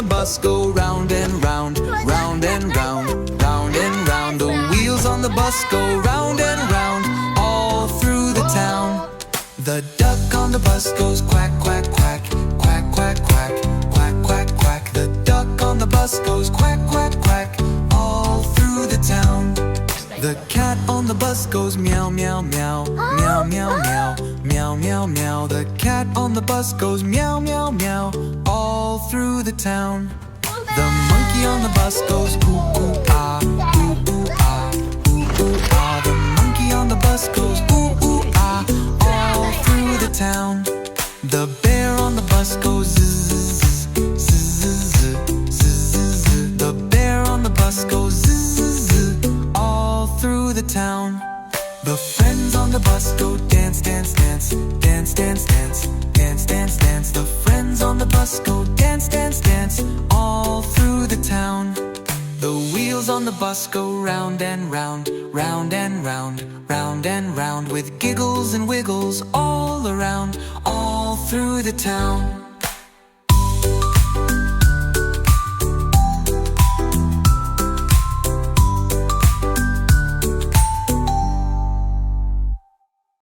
the bus go round and round, round and round, round and round. The wheels on the bus go round and round, all through the town. The duck on the bus goes quack, quack, quack, quack, quack, quack, quack, quack, quack. The duck on the bus goes quack, quack, quack, all through the town. The cat on the bus goes meow, meow, meow, meow, meow, meow, meow, meow, meow. The cat on the bus goes meow, meow, meow, all through the town. The monkey on the bus goes ooh, ooh, ah, ooh, ooh, ah, ooh, ooh, ah. The monkey on the bus goes ooh, ooh, ah, all through the town. The bear on the bus goes zzz, zzz, zzz, zzz, zzz. The bear on the bus goes zzz, all through the town. The friends on the bus go dance, dance, dance, dance, dance, dance, dance, dance, dance. The friends on the bus go dance, dance, dance, all through the town. The wheels on the bus go round and round, round and round, round and round, with giggles and wiggles all around, all through the town.